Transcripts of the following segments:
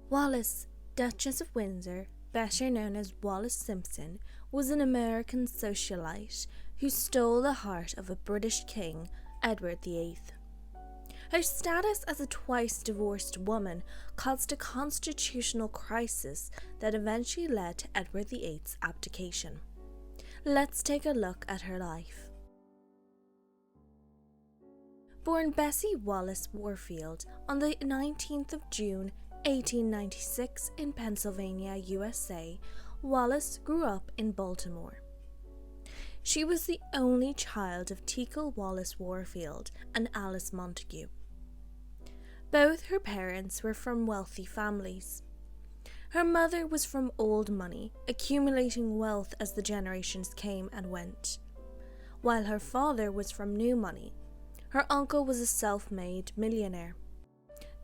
Wallis, Duchess of Windsor, better known as Wallis Simpson, was an American socialite who stole the heart of a British king, Edward VIII. Her status as a twice-divorced woman caused a constitutional crisis that eventually led to Edward VIII's abdication. Let's take a look at her life. Born Bessie Wallis Warfield on the 19th of June 1896 in Pennsylvania, USA, Wallis grew up in Baltimore. She was the only child of Teacle Wallis Warfield and Alice Montague. Both her parents were from wealthy families. Her mother was from old money, accumulating wealth as the generations came and went, while her father was from new money. Her uncle was a self-made millionaire.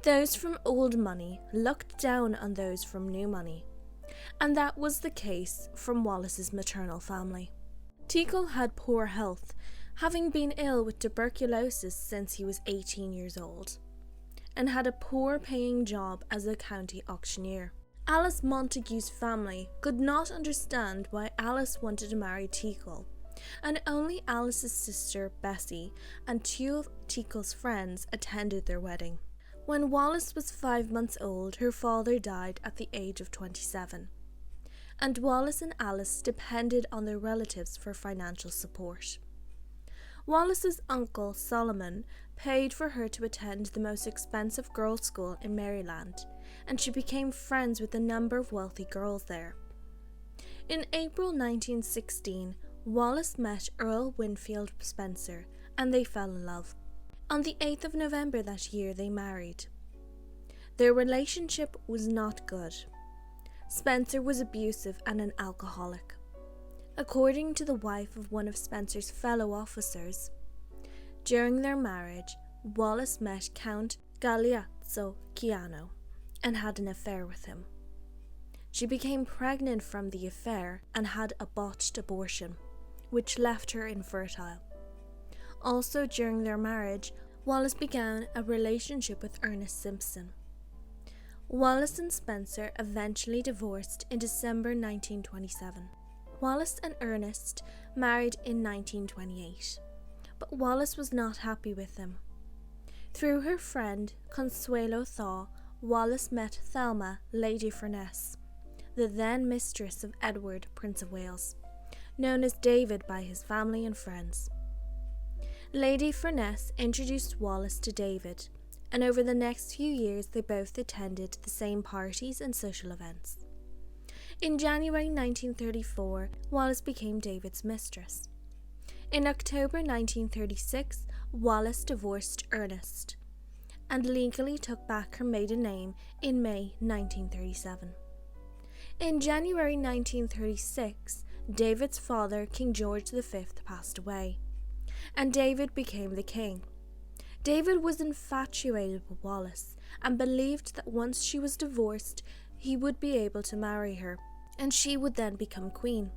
Those from old money looked down on those from new money, and that was the case from Wallis's maternal family. Teacle had poor health, having been ill with tuberculosis since he was 18 years old, and had a poor-paying job as a county auctioneer. Alice Montague's family could not understand why Alice wanted to marry Teacle, and only Alice's sister Bessie and two of Teacle's friends attended their wedding. When Wallis was 5 months old, her father died at the age of 27, and Wallis and Alice depended on their relatives for financial support. Wallis's uncle, Solomon, paid for her to attend the most expensive girls' school in Maryland, and she became friends with a number of wealthy girls there. In April 1916, Wallis met Earl Winfield Spencer, and they fell in love. On the 8th of November that year, they married. Their relationship was not good. Spencer was abusive and an alcoholic. According to the wife of one of Spencer's fellow officers, during their marriage, Wallis met Count Galeazzo Ciano and had an affair with him. She became pregnant from the affair and had a botched abortion, which left her infertile. Also during their marriage, Wallis began a relationship with Ernest Simpson. Wallis and Spencer eventually divorced in December 1927. Wallis and Ernest married in 1928, but Wallis was not happy with him. Through her friend Consuelo Thaw, Wallis met Thelma, Lady Furness, the then mistress of Edward, Prince of Wales, known as David by his family and friends. Lady Furness introduced Wallis to David, and over the next few years they both attended the same parties and social events. In January 1934, Wallis became David's mistress. In October 1936, Wallis divorced Ernest and legally took back her maiden name in May 1937. In January 1936, David's father, King George V, passed away, and David became the king. David was infatuated with Wallis and believed that once she was divorced, he would be able to marry her, and she would then become queen.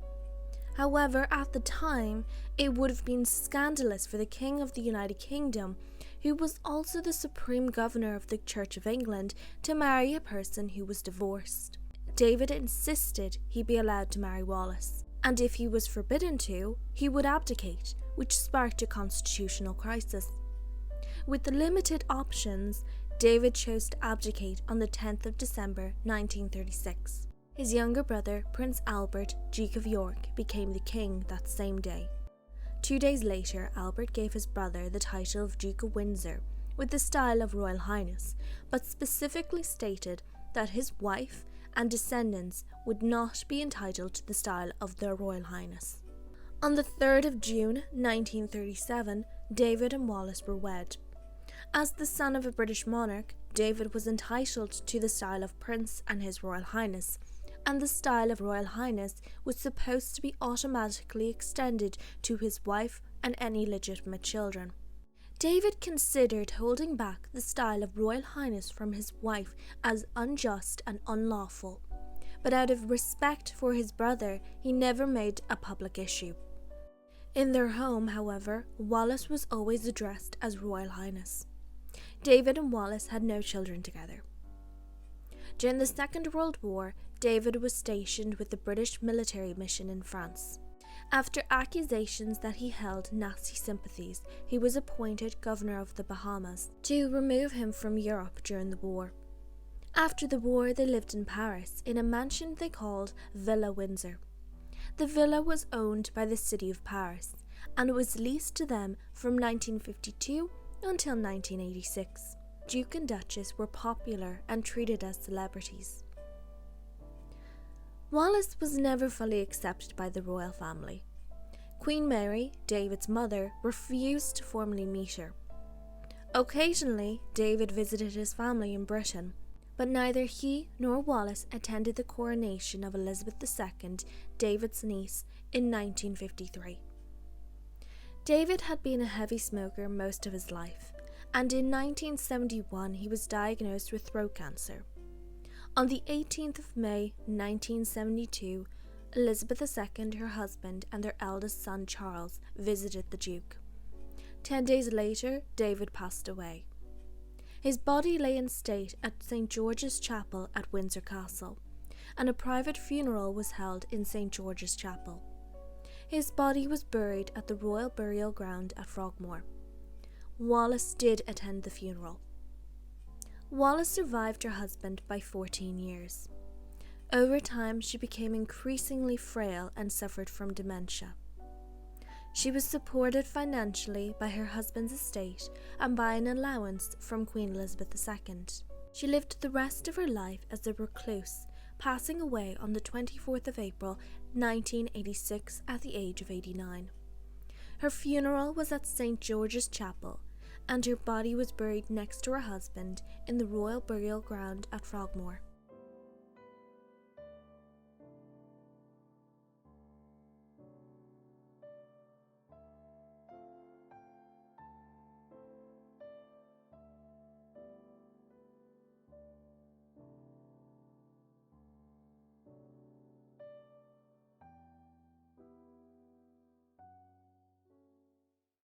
However, at the time, it would have been scandalous for the King of the United Kingdom, who was also the supreme governor of the Church of England, to marry a person who was divorced. David insisted he be allowed to marry Wallis, and if he was forbidden to, he would abdicate, which sparked a constitutional crisis. With the limited options, David chose to abdicate on the 10th of December 1936. His younger brother, Prince Albert, Duke of York, became the king that same day. 2 days later, Albert gave his brother the title of Duke of Windsor with the style of Royal Highness, but specifically stated that his wife and descendants would not be entitled to the style of their Royal Highness. On the 3rd of June 1937, David and Wallis were wed. As the son of a British monarch, David was entitled to the style of Prince and His Royal Highness, and the style of Royal Highness was supposed to be automatically extended to his wife and any legitimate children. David considered holding back the style of Royal Highness from his wife as unjust and unlawful, but out of respect for his brother, he never made a public issue. In their home, however, Wallis was always addressed as Royal Highness. David and Wallis had no children together. During the Second World War, David was stationed with the British military mission in France. After accusations that he held Nazi sympathies, he was appointed governor of the Bahamas to remove him from Europe during the war. After the war, they lived in Paris in a mansion they called Villa Windsor. The villa was owned by the city of Paris and was leased to them from 1952 until 1986. Duke and Duchess were popular and treated as celebrities. Wallis was never fully accepted by the royal family. Queen Mary, David's mother, refused to formally meet her. Occasionally, David visited his family in Britain, but neither he nor Wallis attended the coronation of Elizabeth II, David's niece, in 1953. David had been a heavy smoker most of his life, and in 1971 he was diagnosed with throat cancer. On the 18th of May 1972, Elizabeth II, her husband, and their eldest son Charles visited the Duke. 10 days later, David passed away. His body lay in state at St. George's Chapel at Windsor Castle, and a private funeral was held in St. George's Chapel. His body was buried at the Royal Burial Ground at Frogmore. Wallis did attend the funeral. Wallis survived her husband by 14 years. Over time, she became increasingly frail and suffered from dementia. She was supported financially by her husband's estate and by an allowance from Queen Elizabeth II. She lived the rest of her life as a recluse, passing away on the 24th of April 1986 at the age of 89. Her funeral was at St. George's Chapel, and her body was buried next to her husband in the Royal Burial Ground at Frogmore.